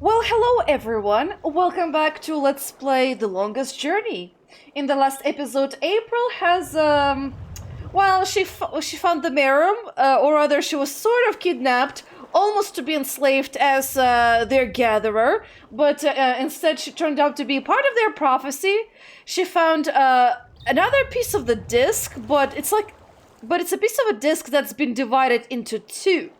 Well, hello everyone. Welcome back to Let's Play The Longest Journey. In the last episode, April has she found the Merum, or rather, she was sort of kidnapped, almost to be enslaved as their gatherer, but instead she turned out to be part of their prophecy. She found another piece of the disc, but it's a piece of a disc that's been divided into two.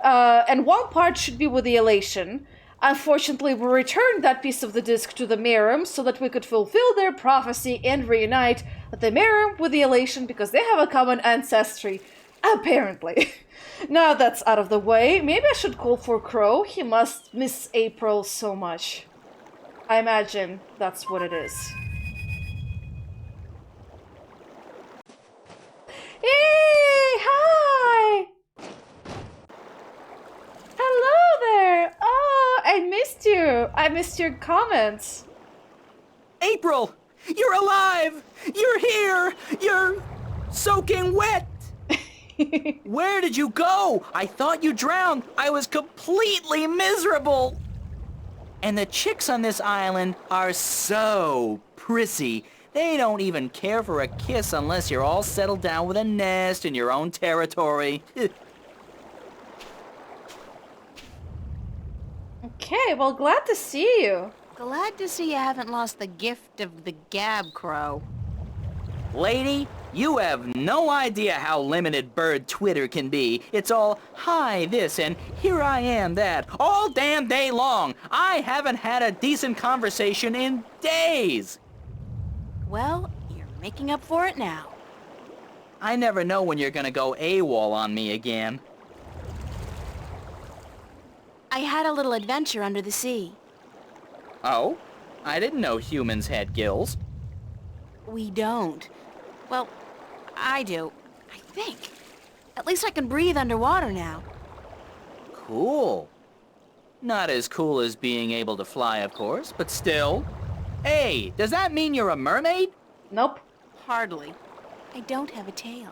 And one part should be with the elation. Unfortunately, we returned that piece of the disc to the Merum so that we could fulfill their prophecy and reunite the Merum with the elation because they have a common ancestry, apparently. Now that's out of the way, maybe I should call for Crow. He must miss April so much. I imagine that's what it is. Hey! Hi! Hello there! Oh, I missed you! I missed your comments. April! You're alive! You're here! You're soaking wet! Where did you go? I thought you drowned. I was completely miserable. And the chicks on this island are so prissy. They don't even care for a kiss unless you're all settled down with a nest in your own territory. Okay, well, glad to see you. Glad to see you haven't lost the gift of the gab, Crow. Lady, you have no idea how limited bird Twitter can be. It's all, hi this and here I am that, all damn day long. I haven't had a decent conversation in days. Well, you're making up for it now. I never know when you're gonna go AWOL on me again. I had a little adventure under the sea. Oh? I didn't know humans had gills. We don't. Well, I do. I think. At least I can breathe underwater now. Cool. Not as cool as being able to fly, of course, but still. Hey, does that mean you're a mermaid? Nope. Hardly. I don't have a tail.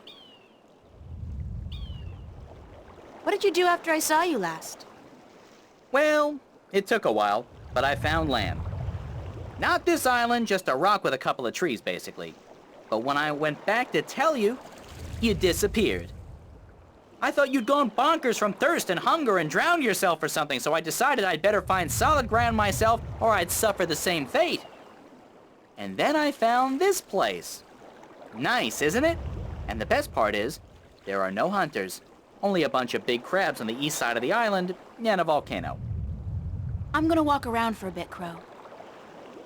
What did you do after I saw you last? Well, it took a while, but I found land. Not this island, just a rock with a couple of trees, basically. But when I went back to tell you, you disappeared. I thought you'd gone bonkers from thirst and hunger and drowned yourself or something, so I decided I'd better find solid ground myself or I'd suffer the same fate. And then I found this place. Nice, isn't it? And the best part is, there are no hunters. Only a bunch of big crabs on the east side of the island and a volcano. I'm gonna walk around for a bit, Crow.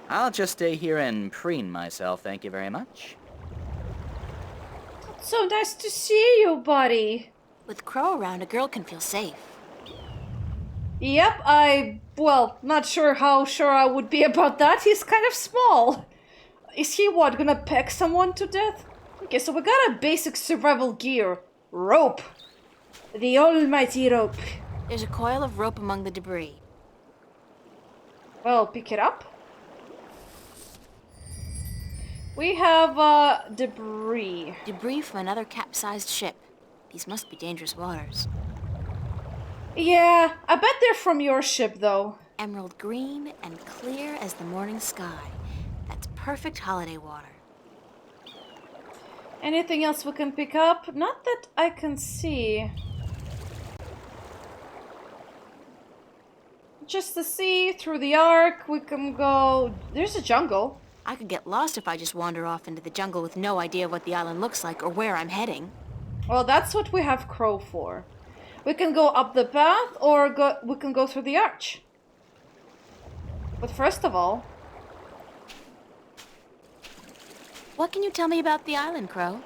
I'll just stay here and preen myself, thank you very much. So nice to see you, buddy. With Crow around, a girl can feel safe. Yep, not sure how sure I would be about that. He's kind of small. Is he what, gonna peck someone to death? Okay, so we got a basic survival gear. Rope. The almighty rope. There's a coil of rope among the debris. Well, pick it up. We have, debris. Debris from another capsized ship. These must be dangerous waters. Yeah, I bet they're from your ship, though. Emerald green and clear as the morning sky. That's perfect holiday water. Anything else we can pick up? Not that I can see. Just the sea, through the arc, we can go... There's a jungle. I could get lost if I just wander off into the jungle with no idea what the island looks like or where I'm heading. Well, that's what we have Crow for. We can go up the path, or we can go through the arch. But first of all... What can you tell me about the island, Crow?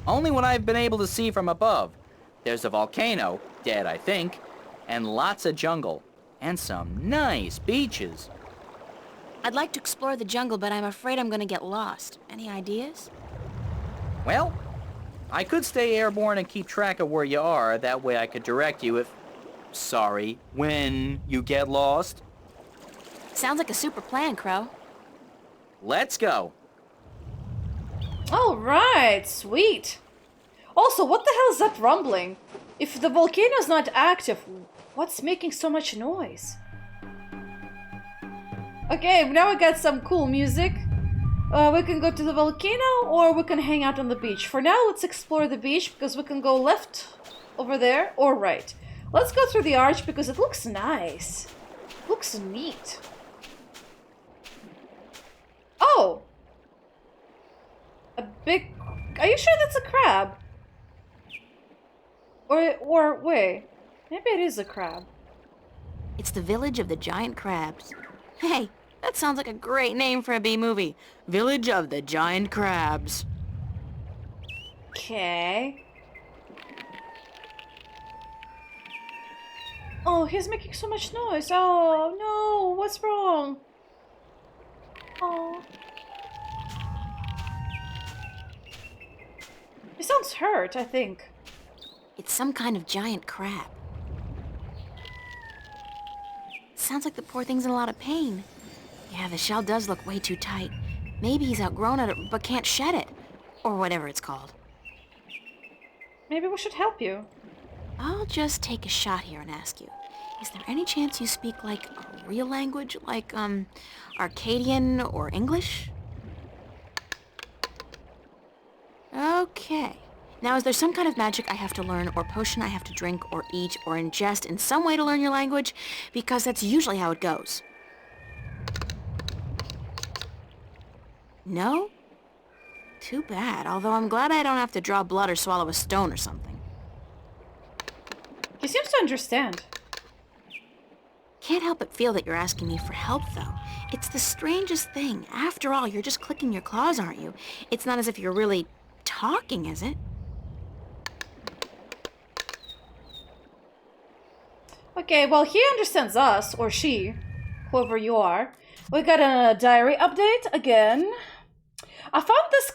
Only what I've been able to see from above. There's a volcano, dead I think, and lots of jungle. And some nice beaches. I'd like to explore the jungle, but I'm afraid I'm gonna get lost. Any ideas? Well, I could stay airborne and keep track of where you are. That way I could direct you if... Sorry, when you get lost. Sounds like a super plan, Crow. Let's go. Alright, sweet. Also, what the hell is that rumbling? If the volcano's not active, what's making so much noise? Okay, now we got some cool music. We can go to the volcano or we can hang out on the beach. For now, let's explore the beach because we can go left over there or right. Let's go through the arch because it looks nice. Looks neat. Oh! A big... Are you sure that's a crab? Or wait. Maybe it is a crab. It's the village of the giant crabs. Hey, that sounds like a great name for a B-movie. Village of the Giant Crabs. Okay. Oh, he's making so much noise. Oh, no. What's wrong? Oh. He sounds hurt, I think. It's some kind of giant crab. Sounds like the poor thing's in a lot of pain. Yeah, the shell does look way too tight. Maybe he's outgrown it, but can't shed it. Or whatever it's called. Maybe we should help you. I'll just take a shot here and ask you. Is there any chance you speak, like, a real language? Like, Arcadian or English? Okay. Now, is there some kind of magic I have to learn, or potion I have to drink, or eat, or ingest in some way to learn your language? Because that's usually how it goes. No? Too bad, although I'm glad I don't have to draw blood or swallow a stone or something. He seems to understand. Can't help but feel that you're asking me for help, though. It's the strangest thing. After all, you're just clicking your claws, aren't you? It's not as if you're really talking, is it? Okay, well, he understands us, or she, whoever you are. We got a diary update again. I found this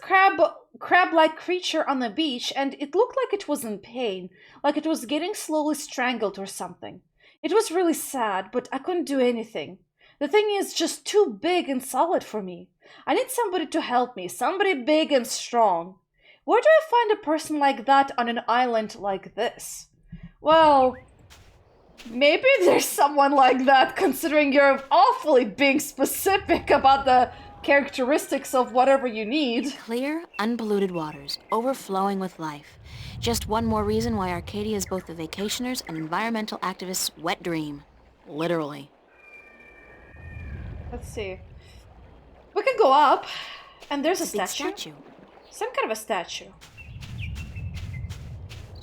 crab-like creature on the beach, and it looked like it was in pain, like it was getting slowly strangled or something. It was really sad, but I couldn't do anything. The thing is just too big and solid for me. I need somebody to help me, somebody big and strong. Where do I find a person like that on an island like this? Well, maybe there's someone like that, considering you're awfully being specific about the characteristics of whatever you need. Clear, unpolluted waters, overflowing with life. Just one more reason why Arcadia is both the vacationers' and environmental activists' wet dream. Literally. Let's see. We can go up, and there's a Big statue. Some kind of a statue.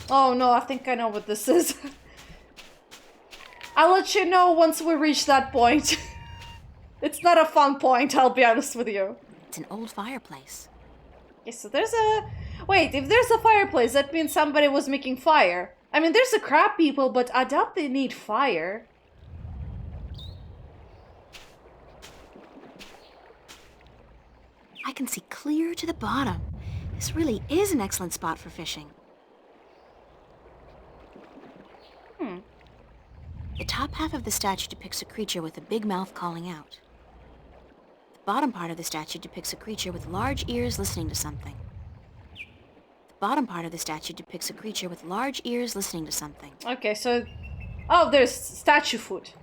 Oh no, I think I know what this is. I'll let you know once we reach that point. It's not a fun point, I'll be honest with you. It's an old fireplace. Okay, so there's a... Wait, if there's a fireplace, that means somebody was making fire. I mean, there's the crab people, but I doubt they need fire. I can see clear to the bottom. This really is an excellent spot for fishing. The top half of the statue depicts a creature with a big mouth calling out. The bottom part of the statue depicts a creature with large ears listening to something. The bottom part of the statue depicts a creature with large ears listening to something. Okay, so... Oh, there's statue foot.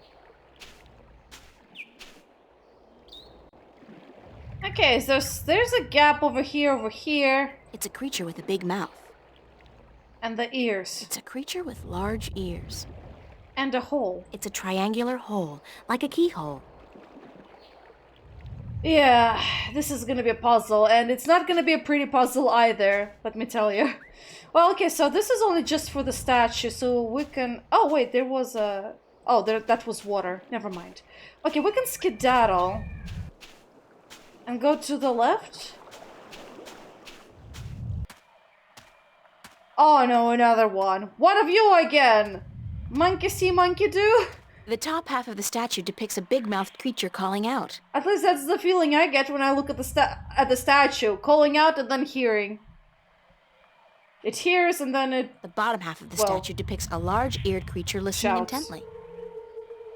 Okay, so there's a gap over here. It's a creature with a big mouth. And the ears. It's a creature with large ears. And a hole. It's a triangular hole, like a keyhole. Yeah, this is gonna be a puzzle, and it's not gonna be a pretty puzzle either, let me tell you. Well, okay, so this is only just for the statue, so we can... Oh, wait, there was a... Oh, that was water. Never mind. Okay, we can skedaddle. And go to the left. Oh no, another one. One of you again! Monkey see, monkey do? The top half of the statue depicts a big-mouthed creature calling out. At least that's the feeling I get when I look at the statue. Calling out and then hearing. It hears and then it... The bottom half of the statue depicts a large-eared creature listening shouts. intently.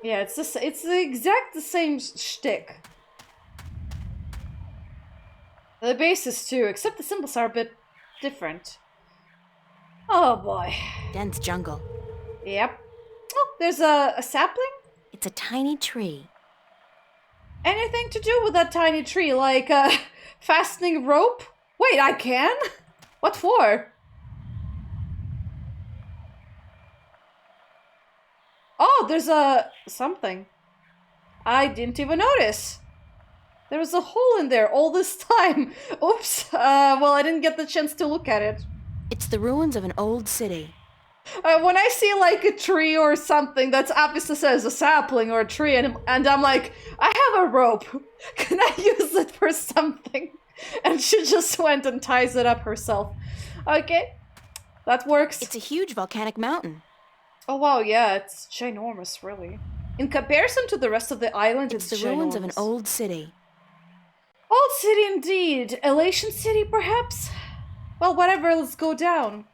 Yeah, it's the exact same shtick. The bases too, except the symbols are a bit different. Oh boy. Dense jungle. Yep. Oh, there's a sapling? It's a tiny tree. Anything to do with that tiny tree, like fastening rope? Wait, I can? What for? Oh, there's something. I didn't even notice. There was a hole in there all this time. Oops. Well, I didn't get the chance to look at it. It's the ruins of an old city. When I see like a tree or something that's obviously says a sapling or a tree, and I'm like, I have a rope. Can I use it for something? And she just went and ties it up herself. Okay, that works. It's a huge volcanic mountain. Oh wow, yeah, it's ginormous, really. In comparison to the rest of the island, It's the ruins of an old city. Old city indeed. Elation City, perhaps? Well, whatever, let's go down.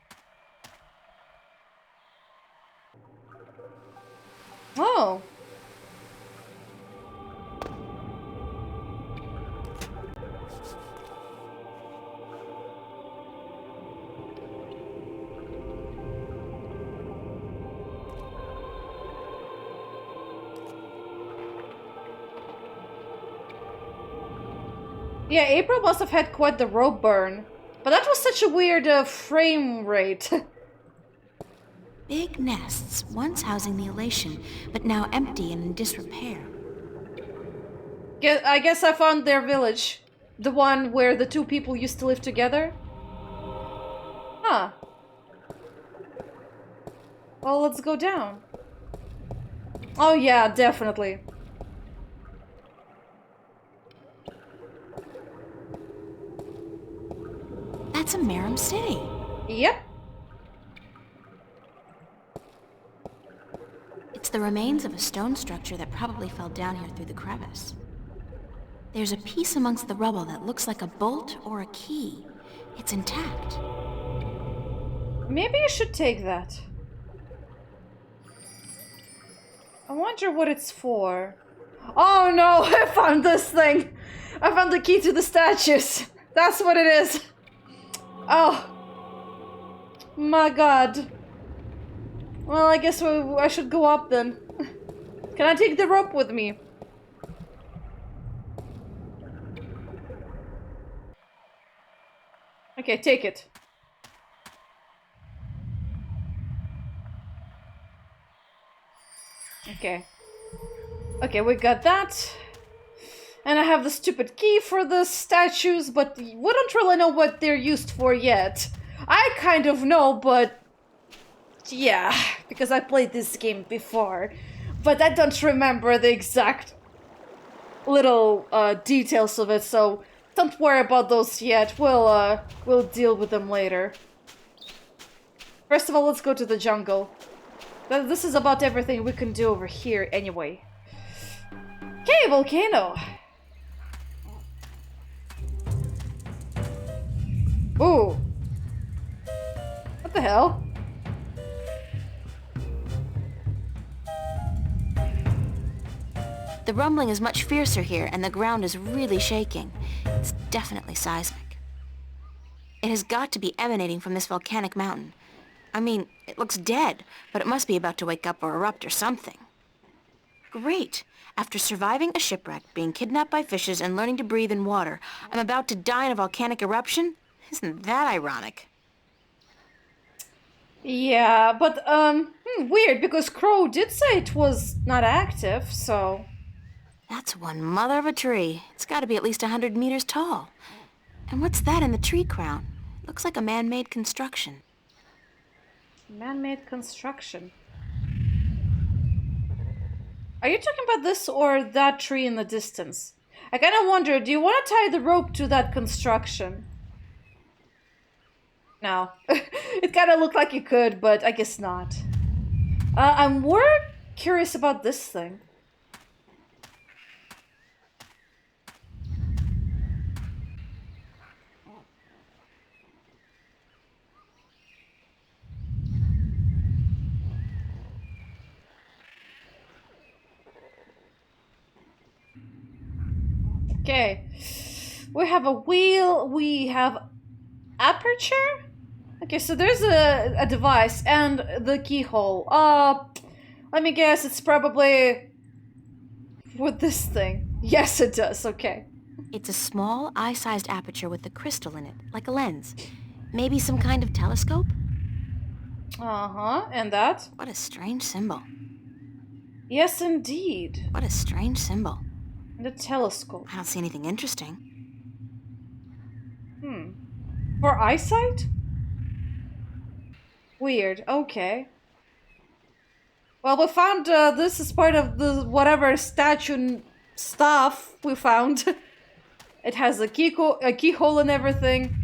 Oh. Yeah, April must have had quite the rope burn. But that was such a weird frame rate. Big nests, once housing the elation, but now empty and in disrepair. I guess I found their village. The one where the two people used to live together. Huh. Well, let's go down. Oh yeah, definitely. That's a Merum city. Yep. It's the remains of a stone structure that probably fell down here through the crevice. There's a piece amongst the rubble that looks like a bolt or a key. It's intact. Maybe you should take that. I wonder what it's for. Oh no, I found this thing! I found the key to the statues! That's what it is! Oh. My god. Well, I guess I should go up then. Can I take the rope with me? Okay, take it. Okay. Okay, we got that. And I have the stupid key for the statues, but we don't really know what they're used for yet. I kind of know, but... yeah, because I played this game before. But I don't remember the exact little details of it, so don't worry about those yet. We'll deal with them later. First of all, let's go to the jungle. This is about everything we can do over here anyway. Okay, volcano. Ooh. What the hell? The rumbling is much fiercer here, and the ground is really shaking. It's definitely seismic. It has got to be emanating from this volcanic mountain. I mean, it looks dead, but it must be about to wake up or erupt or something. Great! After surviving a shipwreck, being kidnapped by fishes, and learning to breathe in water, I'm about to die in a volcanic eruption? Isn't that ironic? Yeah, but, weird, because Crow did say it was not active, so... That's one mother of a tree. It's got to be at least 100 meters tall. And what's that in the tree crown? Looks like a man-made construction. Man-made construction. Are you talking about this or that tree in the distance? I kind of wonder, do you want to tie the rope to that construction? No. It kind of looked like you could, but I guess not. I'm more curious about this thing. Okay, we have a wheel, we have aperture? Okay, so there's a device and the keyhole. Let me guess, it's probably with this thing. Yes, it does. Okay. It's a small, eye-sized aperture with a crystal in it, like a lens. Maybe some kind of telescope? Uh-huh. And that? What a strange symbol. Yes, indeed. What a strange symbol. The telescope. I don't see anything interesting. For eyesight? Weird. Okay. Well, we found this is part of the whatever statue stuff we found. It has a keyhole and everything.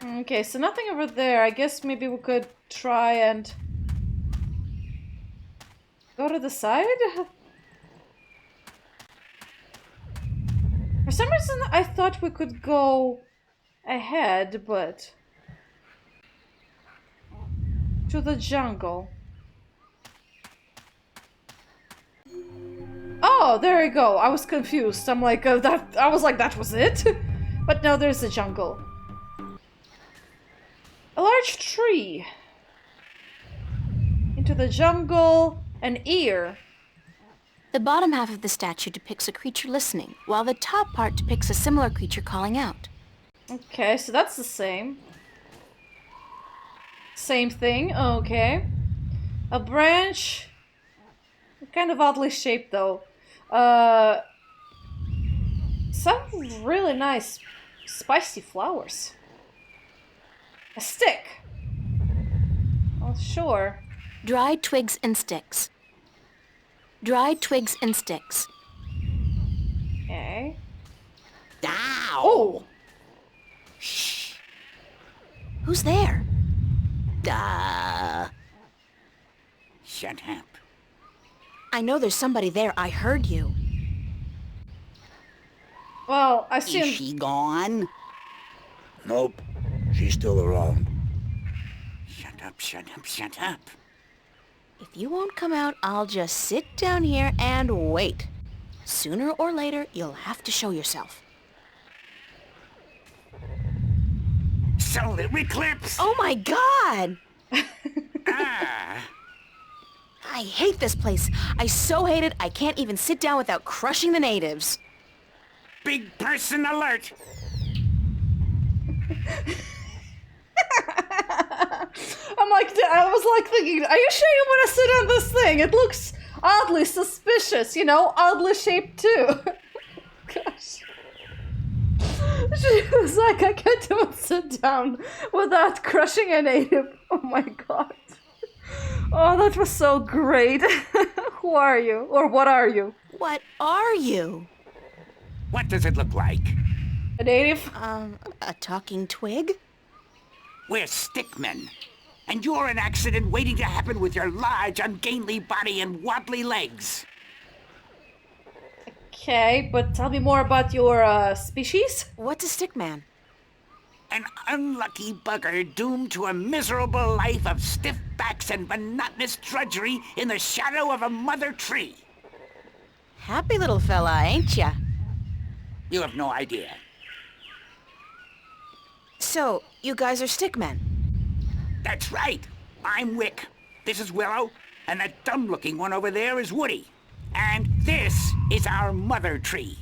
Okay, so nothing over there. I guess maybe we could try and go to the side? For some reason, I thought we could go ahead, but... to the jungle. Oh, there you go. I was confused. I'm like, that was it? But no, there's a jungle. A large tree. Into the jungle. An ear. The bottom half of the statue depicts a creature listening, while the top part depicts a similar creature calling out. Okay, so that's the same. Same thing, okay. A branch. Kind of oddly shaped though. Some really nice spicy flowers. A stick. Oh, sure. Dried twigs and sticks. Dried twigs and sticks. Okay. Ow! Oh! Shh. Who's there? Shut up. I know there's somebody there. I heard you. Well, I see Is him. she gone? Nope, she's still around. Shut up, shut up, shut up. If you won't come out, I'll just sit down here and wait. Sooner or later, you'll have to show yourself. Solar eclipse! Oh my god! Ah! I hate this place. I so hate it, I can't even sit down without crushing the natives. Big person alert! I was like thinking, are you sure you want to sit on this thing? It looks oddly suspicious, you know, oddly shaped too. Gosh. She was like, I can't even sit down without crushing a native. Oh my god. Oh, that was so great. Who are you? Or what are you? What are you? What does it look like? A native? A talking twig? We're stickmen. And you're an accident waiting to happen with your large, ungainly body and wobbly legs. Okay, but tell me more about your species. What's a stickman? An unlucky bugger doomed to a miserable life of stiff backs and monotonous drudgery in the shadow of a mother tree. Happy little fella, ain't ya? You have no idea. So, you guys are stickmen? That's right. I'm Wick. This is Willow. And that dumb-looking one over there is Woody. And this is our mother tree.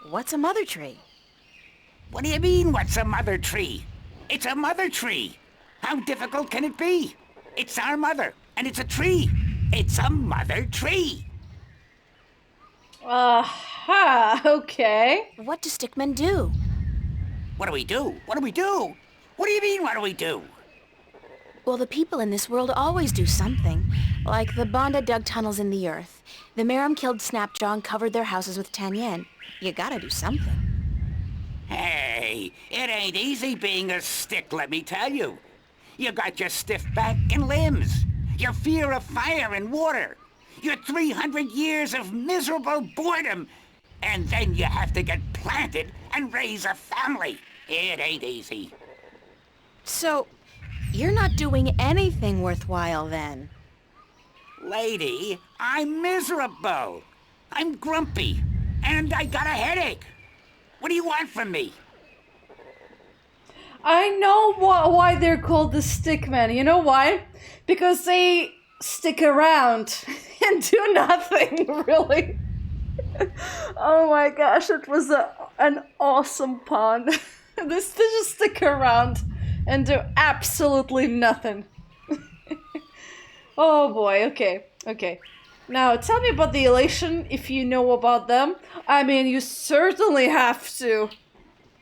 What's a mother tree? What do you mean, what's a mother tree? It's a mother tree. How difficult can it be? It's our mother, and it's a tree. It's a mother tree. Aha, okay. What do stickmen do? What do we do? What do we do? What do you mean, what do we do? Well, the people in this world always do something. Like the Banda dug tunnels in the earth. The Merum killed Snapjaw and covered their houses with Tanyen. You gotta do something. Hey, it ain't easy being a stick, let me tell you. You got your stiff back and limbs, your fear of fire and water, your 300 years of miserable boredom, and then you have to get planted and raise a family. It ain't easy. So, you're not doing anything worthwhile then? Lady, I'm miserable. I'm grumpy, and I got a headache. What do you want from me? I know why they're called the stickmen. You know why? Because they stick around and do nothing, really. Oh my gosh, it was an awesome pun. This to just stick around and do absolutely nothing. Oh boy, okay. Now tell me about the elation if you know about them. I mean, you certainly have to.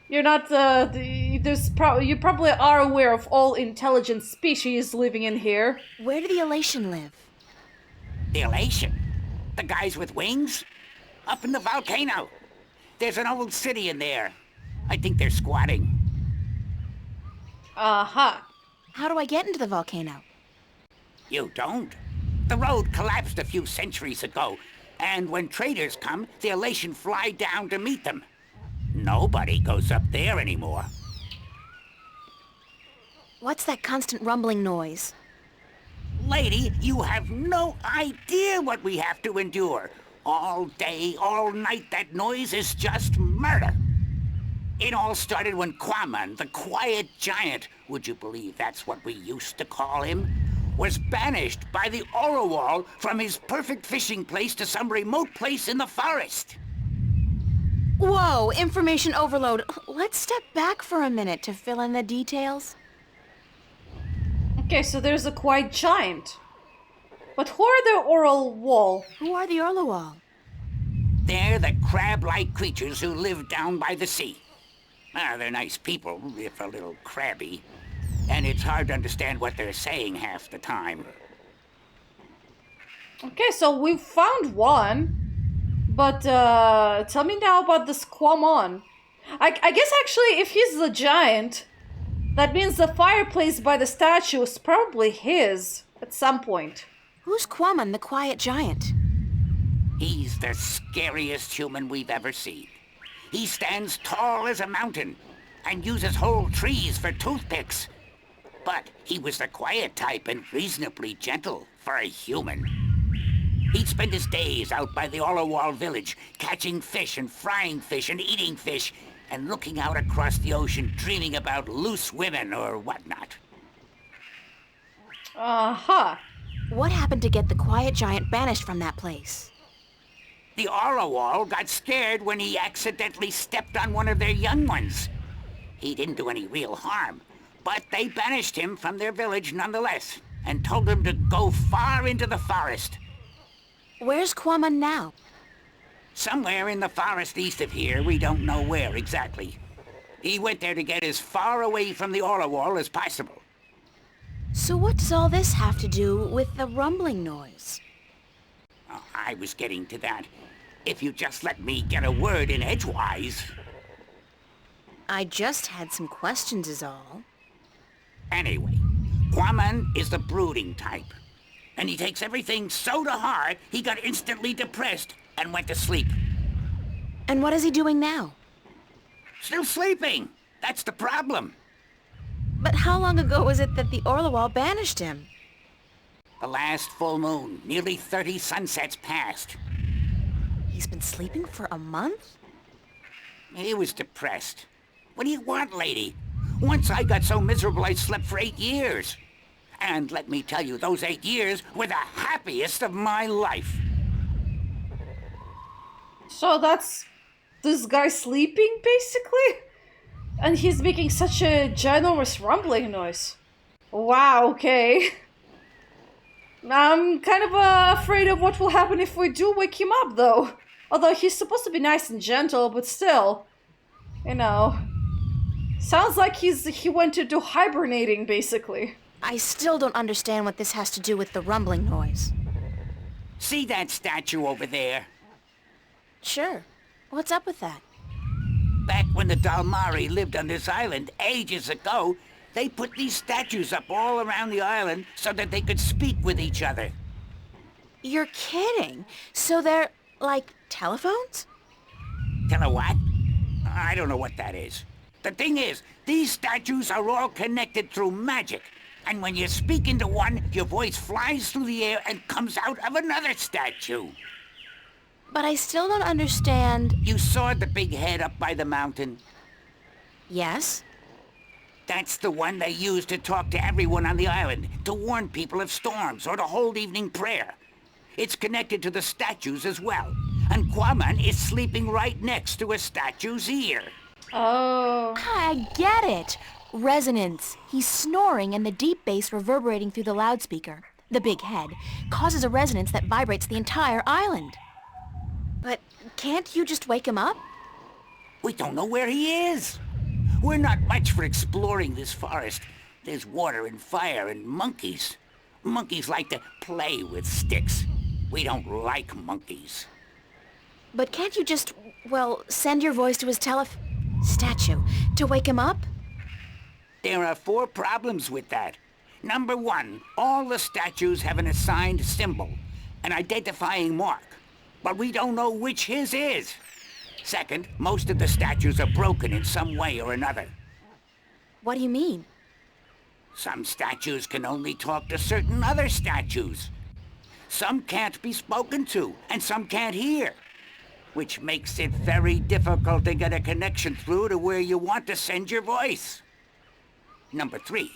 You're not you probably are aware of all intelligent species living in here. Where do the elation live? The elation? The guys with wings? Up in the volcano. There's an old city in there. I think they're squatting. Aha. How do I get into the volcano? You don't. The road collapsed a few centuries ago, and when traders come, the elation fly down to meet them. Nobody goes up there anymore. What's that constant rumbling noise? Lady, you have no idea what we have to endure. All day, all night, that noise is just murder. It all started when Quaman, the quiet giant, would you believe that's what we used to call him, was banished by the Orowal from his perfect fishing place to some remote place in the forest. Whoa, information overload. Let's step back for a minute to fill in the details. Okay, so there's a quiet giant. But who are the oral wall? Who are the Orlowal? They're the crab-like creatures who live down by the sea. They're nice people, if a little crabby. And it's hard to understand what they're saying half the time. Okay, so we've found one. But tell me now about this Quamon. I guess actually if he's the giant, that means the fireplace by the statue is probably his at some point. Who's Quaman, the quiet giant? He's the scariest human we've ever seen. He stands tall as a mountain and uses whole trees for toothpicks. But he was the quiet type and reasonably gentle for a human. He'd spend his days out by the Orowal village, catching fish and frying fish and eating fish, and looking out across the ocean, dreaming about loose women or whatnot. Uh-huh. What happened to get the quiet giant banished from that place? The Orowal got scared when he accidentally stepped on one of their young ones. He didn't do any real harm, but they banished him from their village nonetheless, and told him to go far into the forest. Where's Quaman now? Somewhere in the forest east of here, we don't know where exactly. He went there to get as far away from the Orowal as possible. So what does all this have to do with the rumbling noise? Oh, I was getting to that. If you just let me get a word in edgewise. I just had some questions is all. Anyway, Quaman is the brooding type. And he takes everything so to heart, he got instantly depressed and went to sleep. And what is he doing now? Still sleeping. That's the problem. But how long ago was it that the Orlowal banished him? The last full moon, nearly 30 sunsets passed. He's been sleeping for a month? He was depressed. What do you want, lady? Once I got so miserable I slept for 8 years. And let me tell you, those 8 years were the happiest of my life. So that's this guy sleeping, basically? And he's making such a ginormous rumbling noise. Wow, okay. I'm kind of afraid of what will happen if we do wake him up, though. Although he's supposed to be nice and gentle, but still, you know. Sounds like he went into hibernating, basically. I still don't understand what this has to do with the rumbling noise. See that statue over there? Sure. What's up with that? Back when the Dalmari lived on this island ages ago, they put these statues up all around the island so that they could speak with each other. You're kidding? So they're, like, telephones? Tell her what? I don't know what that is. The thing is, these statues are all connected through magic. And when you speak into one, your voice flies through the air and comes out of another statue. But I still don't understand... You saw the big head up by the mountain? Yes? That's the one they use to talk to everyone on the island, to warn people of storms or to hold evening prayer. It's connected to the statues as well. And Quaman is sleeping right next to a statue's ear. Oh. I get it. Resonance. He's snoring and the deep bass reverberating through the loudspeaker, the big head, causes a resonance that vibrates the entire island. But can't you just wake him up? We don't know where he is. We're not much for exploring this forest. There's water and fire and monkeys. Monkeys like to play with sticks. We don't like monkeys. But can't you just, send your voice to his statue to wake him up? There are 4 problems with that. Number 1, all the statues have an assigned symbol, an identifying mark, but we don't know which his is. Second, most of the statues are broken in some way or another. What do you mean? Some statues can only talk to certain other statues. Some can't be spoken to, and some can't hear, which makes it very difficult to get a connection through to where you want to send your voice. Number 3,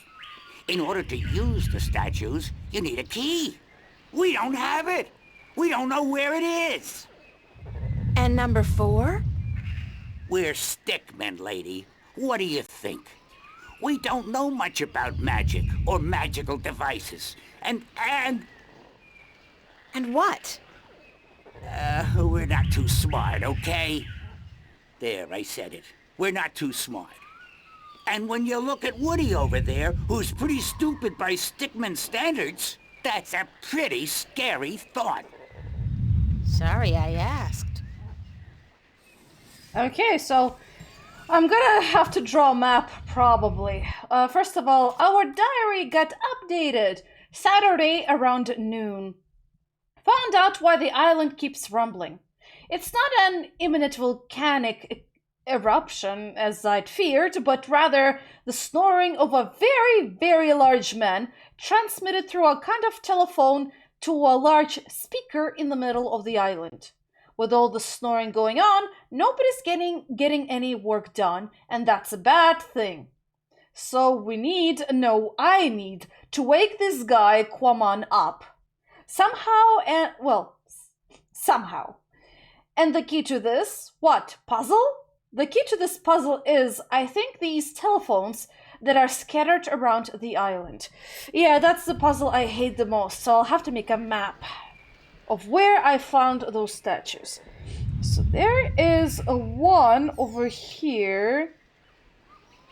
in order to use the statues, you need a key. We don't have it. We don't know where it is. And number 4? We're stickmen, lady. What do you think? We don't know much about magic or magical devices. And what? we're not too smart, okay? There, I said it. We're not too smart. And when you look at Woody over there, who's pretty stupid by stickman standards, that's a pretty scary thought. Sorry I asked. Okay, so I'm gonna have to draw a map, probably. First of all, our diary got updated Saturday around noon. Found out why the island keeps rumbling. It's not an imminent volcanic eruption, as I'd feared, but rather the snoring of a very, very large man transmitted through a kind of telephone to a large speaker in the middle of the island. With all the snoring going on, nobody's getting any work done, and that's a bad thing. So I need to wake this guy Quaman up. Somehow. And the key to this, what, puzzle? The key to this puzzle is, I think, these telephones that are scattered around the island. Yeah, that's the puzzle I hate the most, so I'll have to make a map of where I found those statues. So there is a one over here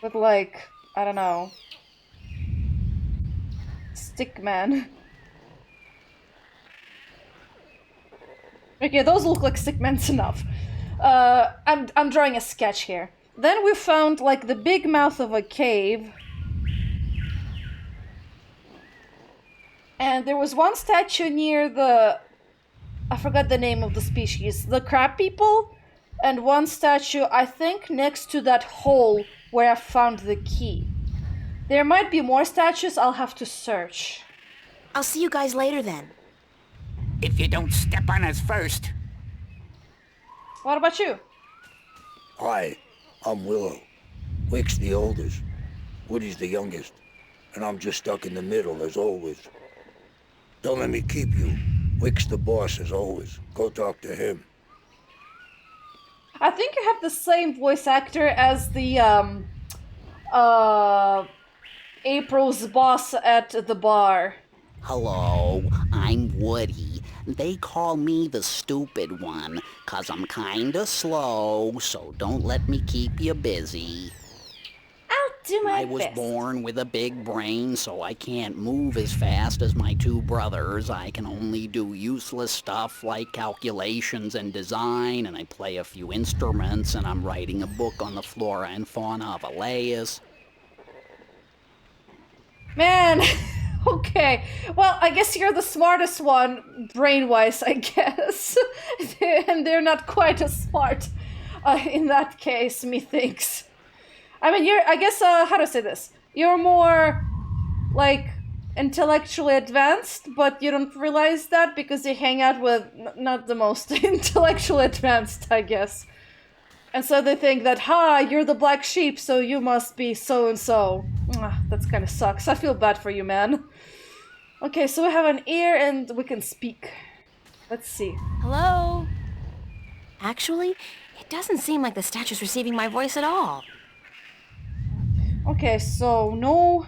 with I don't know, Stickman. Okay, those look like Stickmans enough. I'm drawing a sketch here. Then we found the big mouth of a cave. And there was one statue near I forgot the name of the species, the crab people, and one statue, I think, next to that hole where I found the key. There might be more statues, I'll have to search. I'll see you guys later then. If you don't step on us first. What about you? Hi, I'm Willow. Wick's the oldest, Woody's the youngest, and I'm just stuck in the middle as always. Don't let me keep you. Wick's the boss as always. Go talk to him. I think you have the same voice actor as the April's boss at the bar. Hello, I'm Woody. They call me the stupid one, 'cause I'm kinda slow, so don't let me keep you busy. I'll do my I was best. born with a big brain, so I can't move as fast as my 2 brothers. I can only do useless stuff like calculations and design, and I play a few instruments, and I'm writing a book on the flora and fauna of Elias. Man, okay. Well, I guess you're the smartest one, brain-wise, I guess. And they're not quite as smart in that case, methinks. I mean, how to say this? You're more, intellectually advanced, but you don't realize that because you hang out with not the most intellectually advanced, I guess. And so they think that, ha, you're the black sheep, so you must be so-and-so. That kind of sucks. I feel bad for you, man. Okay, so we have an ear and we can speak. Let's see. Hello? Actually, it doesn't seem like the statue's receiving my voice at all. Okay, so no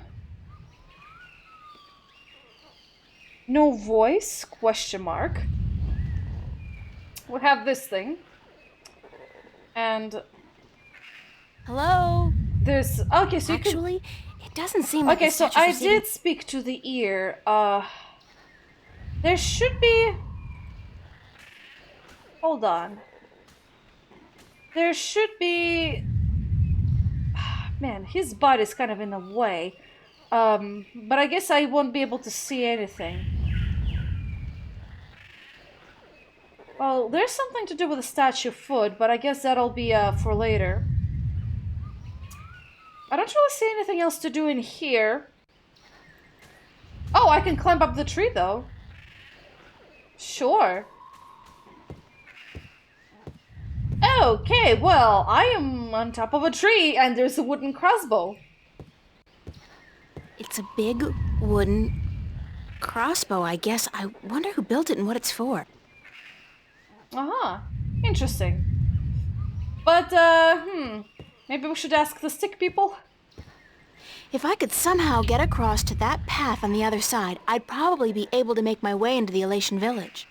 voice, question mark. We have this thing. And Hello? there's... Okay, so you can... Actually, it doesn't seem like Okay, the so statue's I receiving... did speak to the ear. There should be... Hold on. There should be... Man, his body's kind of in the way. But I guess I won't be able to see anything. Well, there's something to do with the statue foot, but I guess that'll be for later. I don't really see anything else to do in here. Oh, I can climb up the tree, though. Sure. Okay, well, I am on top of a tree, and there's a wooden crossbow. It's a big wooden crossbow, I guess. I wonder who built it and what it's for. Uh-huh. Interesting. But, maybe we should ask the stick people? If I could somehow get across to that path on the other side, I'd probably be able to make my way into the Elation village.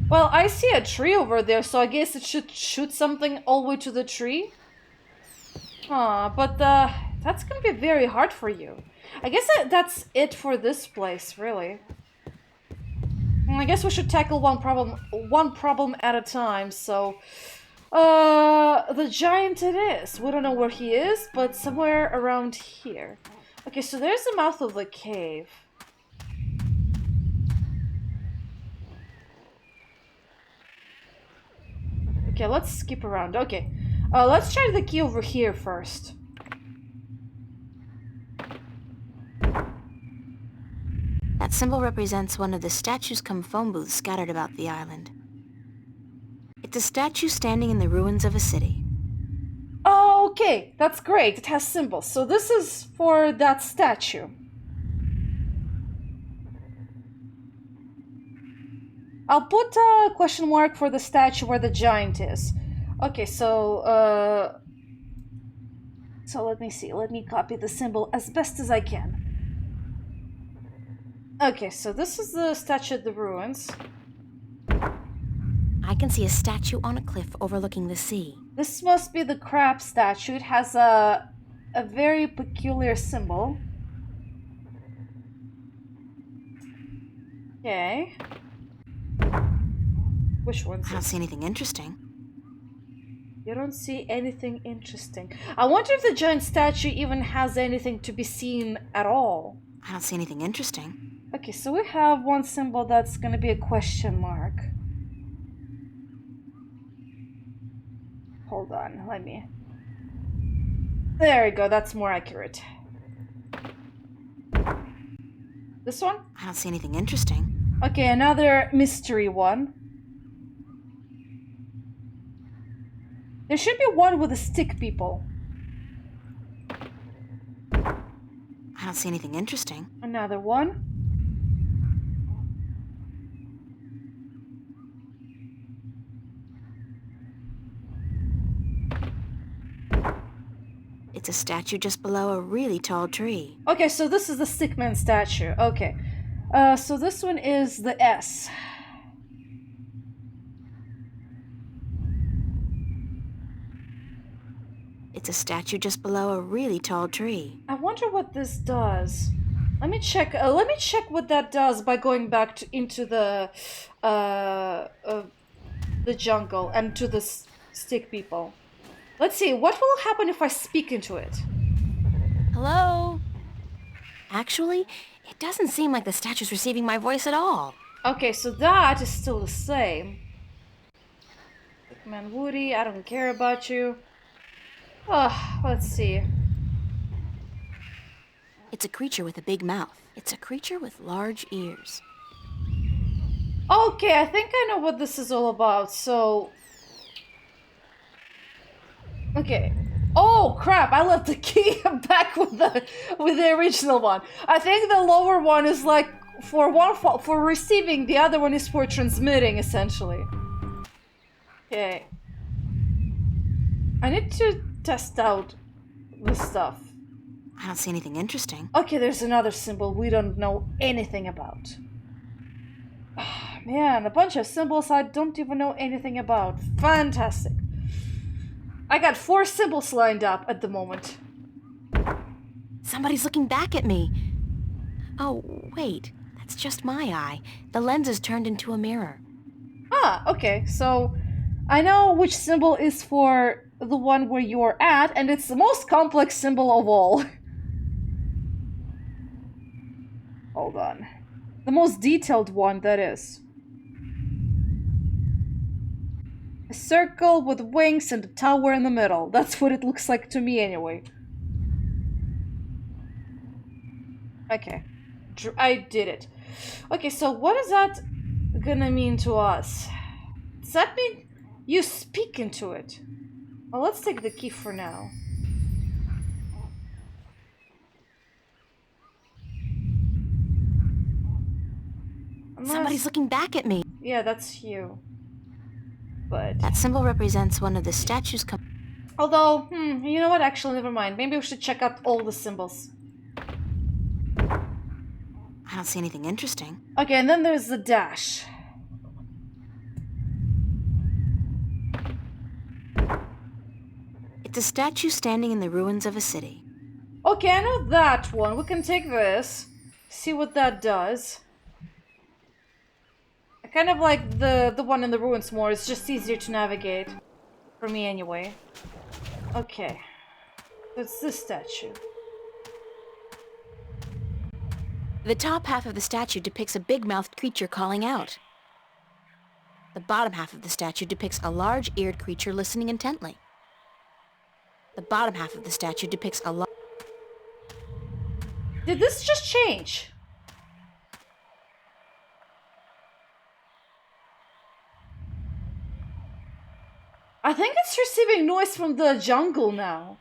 Well, I see a tree over there, so I guess it should shoot something all the way to the tree. But that's gonna be very hard for you. I guess that's it for this place, really. I guess we should tackle one problem at a time, so... the giant it is. We don't know where he is, but somewhere around here. Okay, so there's the mouth of the cave. Okay, let's skip around. Okay, let's try the key over here first. That symbol represents one of the statues cum phone booths scattered about the island. It's a statue standing in the ruins of a city. Oh, okay, that's great. It has symbols. So this is for that statue. I'll put a question mark for the statue where the giant is. Okay, so let me see. Let me copy the symbol as best as I can. Okay, so this is the statue at the ruins. I can see a statue on a cliff overlooking the sea. This must be the crab statue. It has a very peculiar symbol. Okay. Which one's I don't it? see anything interesting. You don't see anything interesting. I wonder if the giant statue even has anything to be seen at all. I don't see anything interesting. Okay, so we have one symbol that's gonna be a question mark. Hold on, let me... There we go, that's more accurate. This one? I don't see anything interesting. Okay, another mystery one. There should be one with the stick people. I don't see anything interesting. Another one. It's a statue just below a really tall tree. Okay, so this is the stickman statue. Okay. So this one is the S. It's a statue just below a really tall tree. I wonder what this does. Let me check. Let me check what that does by going back into the jungle and to the stick people. Let's see. What will happen if I speak into it? Hello? Actually, it doesn't seem like the statue's receiving my voice at all. Okay, so that is still the same. Man, Woody, I don't care about you. Oh, let's see. It's a creature with a big mouth. It's a creature with large ears. Okay, I think I know what this is all about. So, Okay. Oh crap! I left the key back with the original one. I think the lower one is like for receiving. The other one is for transmitting, essentially. Okay. I need to test out this stuff. I don't see anything interesting. Okay, there's another symbol we don't know anything about. Man, a bunch of symbols I don't even know anything about. Fantastic. I got 4 symbols lined up at the moment. Somebody's looking back at me. Oh, wait. That's just my eye. The lens is turned into a mirror. Ah, okay, so I know which symbol is for the one where you're at, and it's the most complex symbol of all. Hold on. The most detailed one, that is. A circle with wings and a tower in the middle. That's what it looks like to me, anyway. Okay. I did it. Okay, so what is that gonna mean to us? Does that mean you speak into it? Well, let's take the key for now. Somebody's looking back at me. Yeah, that's you. But... That symbol represents one of the statues. Although, you know what? Actually, never mind. Maybe we should check out all the symbols. I don't see anything interesting. Okay, and then there's the dash. It's a statue standing in the ruins of a city. Okay, I know that one. We can take this. See what that does. I kind of like the one in the ruins more. It's just easier to navigate. For me, anyway. Okay. It's this statue. The top half of the statue depicts a big-mouthed creature calling out. The bottom half of the statue depicts a large-eared creature listening intently. The bottom half of the statue depicts a Did this just change? I think it's receiving noise from the jungle now.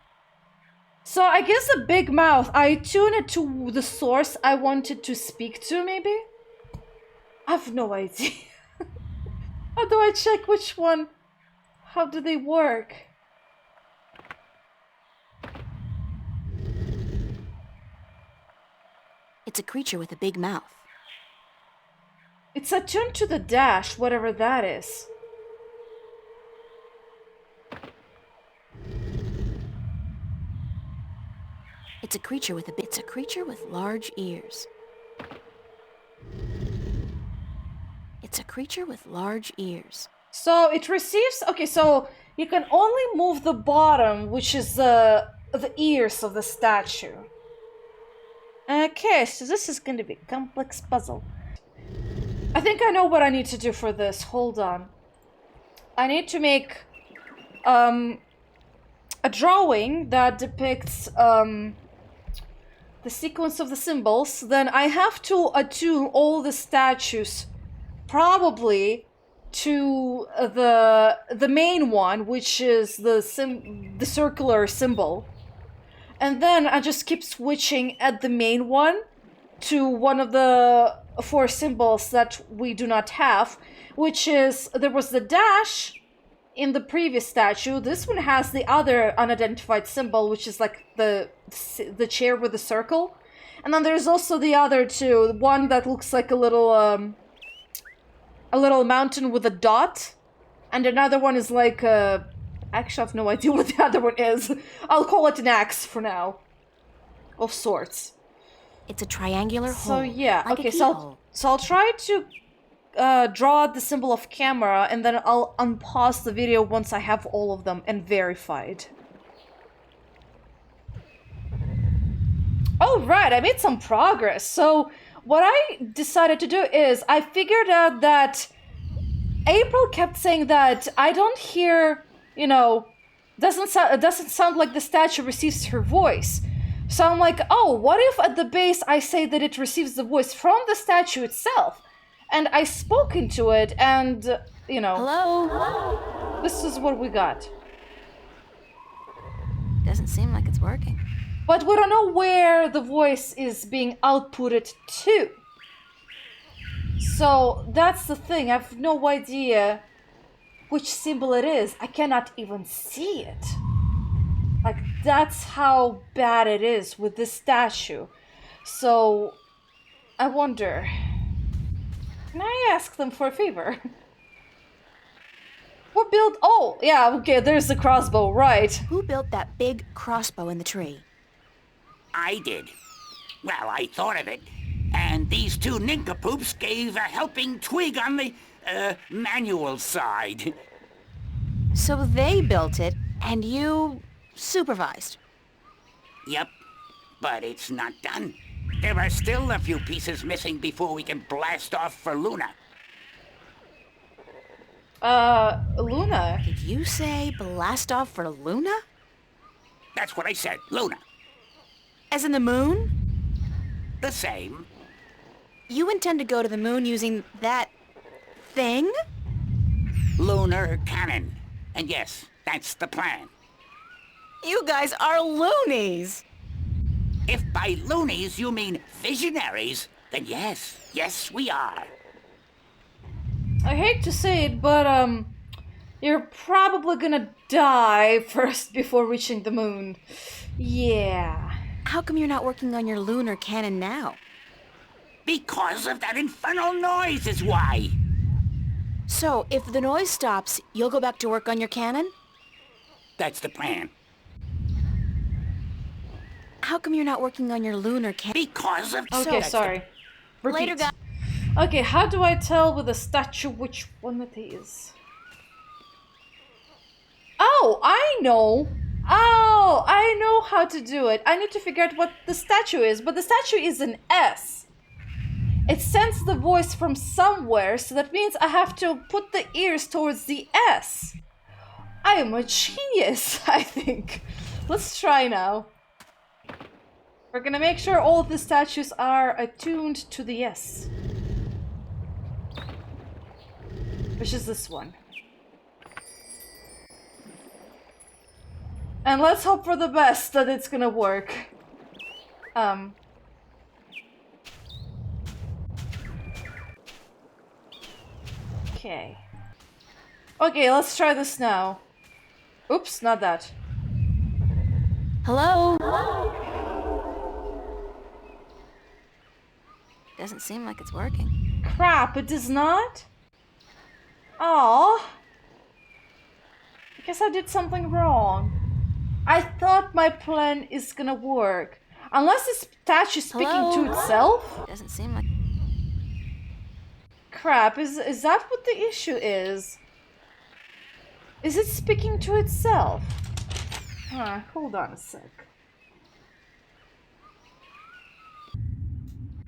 So I guess the big mouth, I tune it to the source I wanted to speak to, maybe? I have no idea. How do I check which one? How do they work? It's a creature with a big mouth. It's attuned to the dash, whatever that is. It's a creature with large ears. It's a creature with large ears. So it receives... Okay, so you can only move the bottom, which is the ears of the statue. Okay, so this is going to be a complex puzzle. I think I know what I need to do for this. Hold on. I need to make a drawing that depicts the sequence of the symbols. Then I have to attune all the statues probably to the main one, which is the circular symbol. And then I just keep switching at the main one to one of the 4 symbols that we do not have, which is, there was the dash in the previous statue. This one has the other unidentified symbol, which is like the chair with the circle. And then there's also the other 2, one that looks like a little mountain with a dot, and another one is like actually I have no idea what the other one is. I'll call it an axe for now. Of sorts. It's a triangular hole. So yeah, like okay, a so keyhole. I'll try to draw the symbol of camera, and then I'll unpause the video once I have all of them and verified. Oh right, I made some progress. So what I decided to do is I figured out that April kept saying that I don't hear, you know, doesn't sound like the statue receives her voice. So I'm like, oh, what if at the base I say that it receives the voice from the statue itself? And I spoke into it, and, you know... Hello? This is what we got. Doesn't seem like it's working. But we don't know where the voice is being outputted to. So that's the thing. I have no idea which symbol it is. I cannot even see it. Like, that's how bad it is with this statue. So, I wonder, can I ask them for a favor? What built? Oh, yeah, okay, there's the crossbow, right. Who built that big crossbow in the tree? I did. Well, I thought of it. And these two nincompoops gave a helping twig on the, manual side. So they built it, and you supervised. Yep, but it's not done. There are still a few pieces missing before we can blast off for Luna. Luna. Did you say blast off for Luna? That's what I said, Luna. As in the moon? The same. You intend to go to the moon using that thing? Lunar cannon. And yes, that's the plan. You guys are loonies! If by loonies you mean visionaries, then yes, we are. I hate to say it, but, you're probably gonna die first before reaching the moon. Yeah. How come you're not working on your lunar cannon now? Because of that infernal noise is why. So, if the noise stops, you'll go back to work on your cannon? That's the plan. How come you're not working on your lunar cannon? Because of... Okay, sorry. Repeat. Later, guys. Okay, how do I tell with a statue which one it is? Oh, I know! Oh, I know how to do it. I need to figure out what the statue is, but the statue is an S. It sends the voice from somewhere, so that means I have to put the ears towards the S. I am a genius, I think. Let's try now. We're gonna make sure all of the statues are attuned to the S. Which is this one. And let's hope for the best that it's gonna work. Okay. Okay, let's try this now. Oops, not that. Hello? Doesn't seem like it's working. Crap, it does not? Oh. I guess I did something wrong. I thought my plan is gonna work. Unless this statue is speaking Hello? to itself? Doesn't seem like... Crap, is that what the issue is? Is it speaking to itself? Hold on a sec.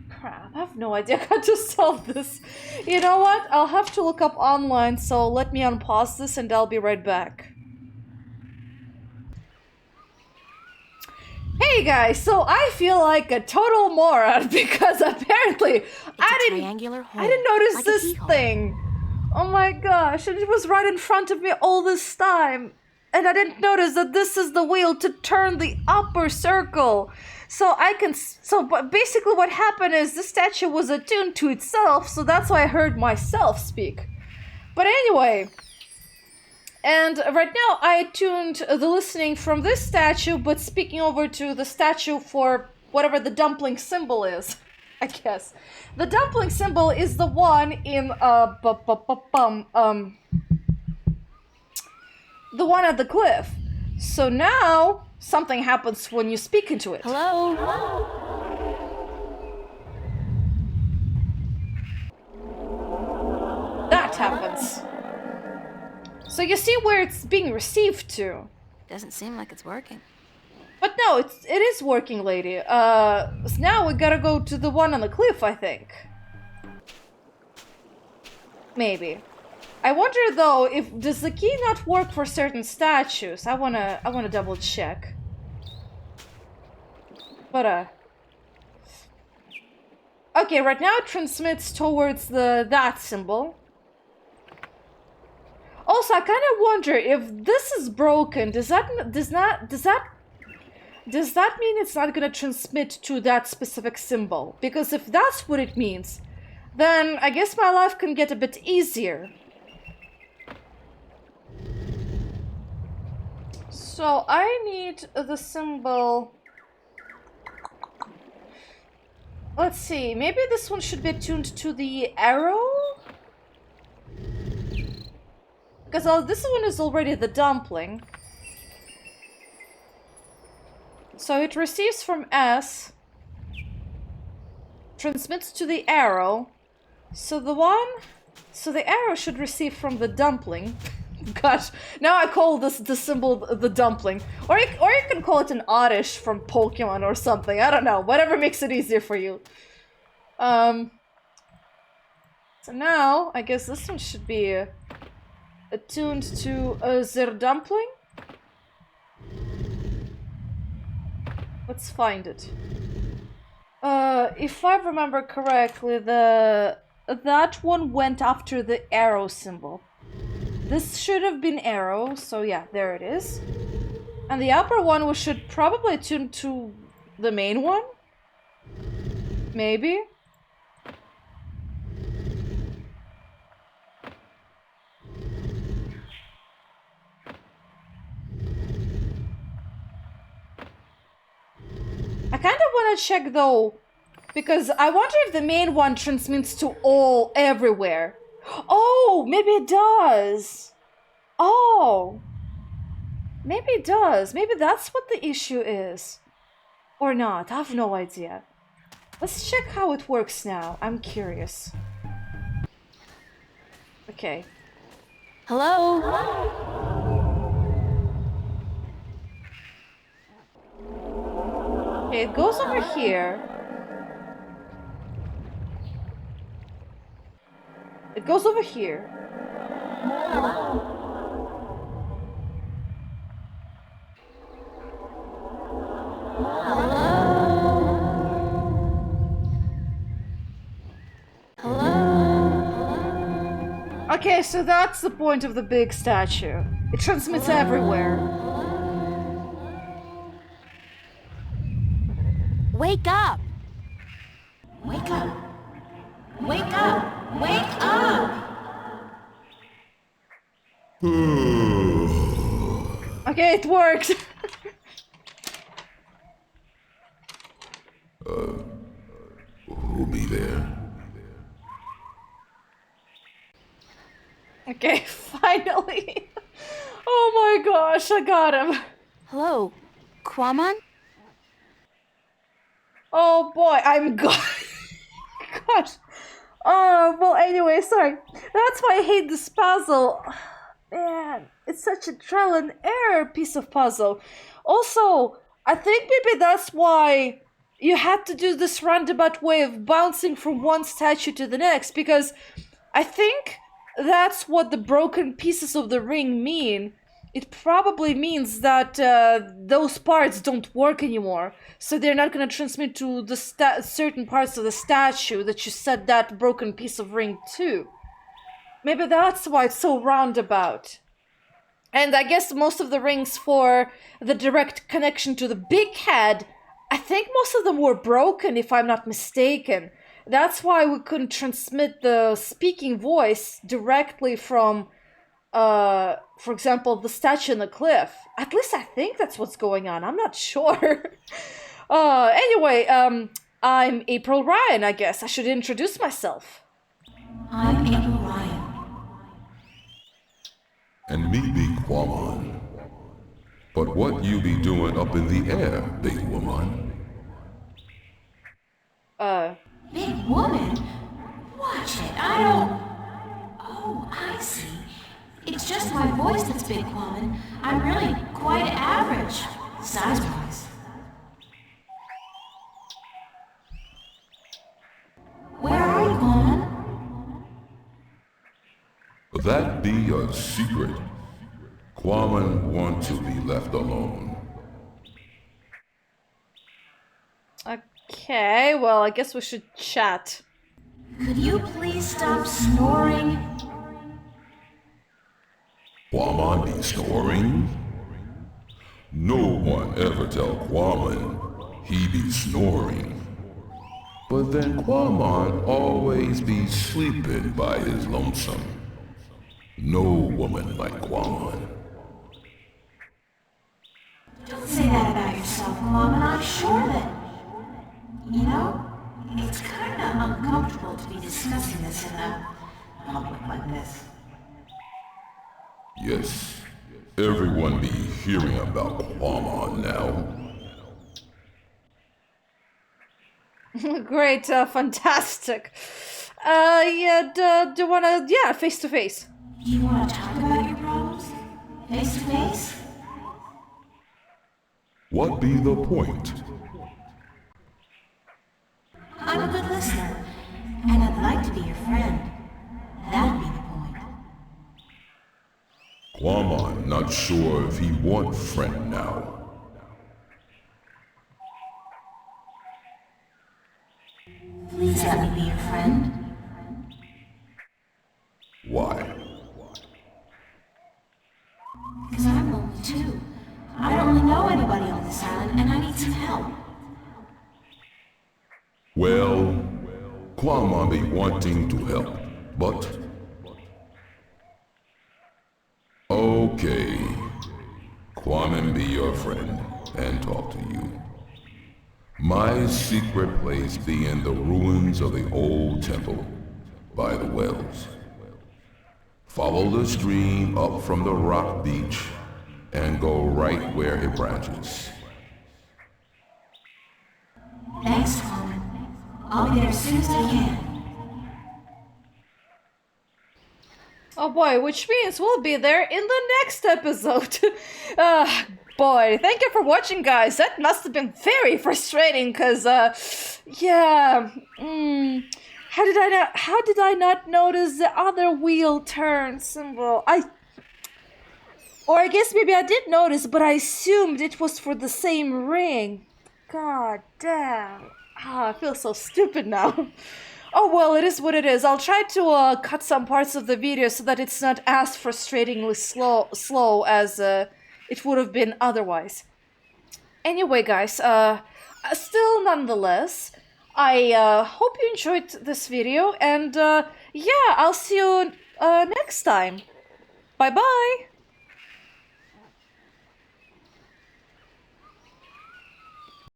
Crap, I have no idea how to solve this. You know what? I'll have to look up online, so let me unpause this and I'll be right back. Hey guys, so I feel like a total moron because apparently I didn't notice like a this keyhole. thing. Oh my gosh, and it was right in front of me all this time. And I didn't notice that this is the wheel to turn the upper circle. So but basically what happened is the statue was attuned to itself, so that's why I heard myself speak. But anyway, and right now I attuned the listening from this statue, but speaking over to the statue for whatever the dumpling symbol is, I guess. The dumpling symbol is the one in, the one at the cliff. So now, something happens when you speak into it. Hello? That happens. So you see where it's being received to. Doesn't seem like it's working. But no, it is working, lady. So now we gotta go to the one on the cliff, I think. Maybe. I wonder though, does the key not work for certain statues? I wanna double check. But okay, right now it transmits towards that symbol. Also, I kind of wonder if this is broken. Does that does that mean it's not gonna transmit to that specific symbol? Because if that's what it means, then I guess my life can get a bit easier. So I need the symbol. Let's see, maybe this one should be tuned to the arrow? Because this one is already the dumpling. So it receives from S, transmits to the arrow. So the arrow should receive from the dumpling. Gosh, now I call the symbol the dumpling. Or you can call it an oddish from Pokemon or something. I don't know. Whatever makes it easier for you. So now, I guess this one should be attuned to their dumpling. Let's find it. If I remember correctly, that one went after the arrow symbol. This should have been arrow, so yeah, there it is. And the upper one we should probably tune to the main one? Maybe? I kind of want to check though, because I wonder if the main one transmits to all, everywhere. Oh, maybe it does. Oh. Maybe it does. Maybe that's what the issue is. Or not. I have no idea. Let's check how it works now. I'm curious. Okay. Hello? Okay, it goes over here. It goes over here. Okay, so that's the point of the big statue. It transmits everywhere. Wake up! Wake up! Wake up! Wake up! Okay, it works. Who be there? Okay, finally. Oh my gosh, I got him. Hello? Quamon? Oh boy, I'm gosh. Oh, well, anyway, sorry. That's why I hate this puzzle. Man, it's such a trial and error piece of puzzle. Also, I think maybe that's why you had to do this roundabout way of bouncing from one statue to the next, because I think that's what the broken pieces of the ring mean. It probably means that those parts don't work anymore, so they're not going to transmit to the certain parts of the statue that you set that broken piece of ring to. Maybe that's why it's so roundabout. And I guess most of the rings for the direct connection to the big head, I think most of them were broken, if I'm not mistaken. That's why we couldn't transmit the speaking voice directly from, for example, the statue in the cliff. At least I think that's what's going on. I'm not sure. Anyway, I'm April Ryan, I guess. I should introduce myself. I'm April Ryan. And me be Quamon. But what you be doing up in the air, big woman? Big woman? Watch it, I don't... Oh, I see. It's just my voice that's big, Quamon. I'm really quite average, size-wise. Where are you, Quamon? That be a secret. Quamon want to be left alone. Okay, well, I guess we should chat. Could you please stop snoring? Quamon be snoring? No one ever tell Quamon he be snoring. But then Quamon always be sleeping by his lonesome. No woman like Quamon. Don't say that about yourself, Mom, and I'm sure that... You know, it's kinda uncomfortable to be discussing this in a public like this. Yes, everyone be hearing about Quamon now. Great, fantastic. Yeah, do you wanna, yeah, face to face? Do you want to talk about your problems? Face to face? What be the point? I'm a good listener, and I'd like to be your friend. That'd be the point. Quamon not sure if he want friend now. Please let me be your friend. Why? Because I'm lonely too. I don't really know anybody on this island, and I need some help. Well, Quamon be wanting to help, but... Okay. Quamon be your friend and talk to you. My secret place be in the ruins of the old temple, by the wells. Follow the stream up from the rock beach and go right where it branches. Thanks, Carmen. I'll be there as soon as I can. Oh boy, which means we'll be there in the next episode. Boy, thank you for watching, guys. That must have been very frustrating, cause yeah. How did I not notice the other wheel turn symbol? Or I guess maybe I did notice, but I assumed it was for the same ring. God damn. I feel so stupid now. Oh well, it is what it is. I'll try to cut some parts of the video so that it's not as frustratingly slow as it would have been otherwise. Anyway, guys, still nonetheless, I hope you enjoyed this video, and yeah, I'll see you next time. Bye-bye!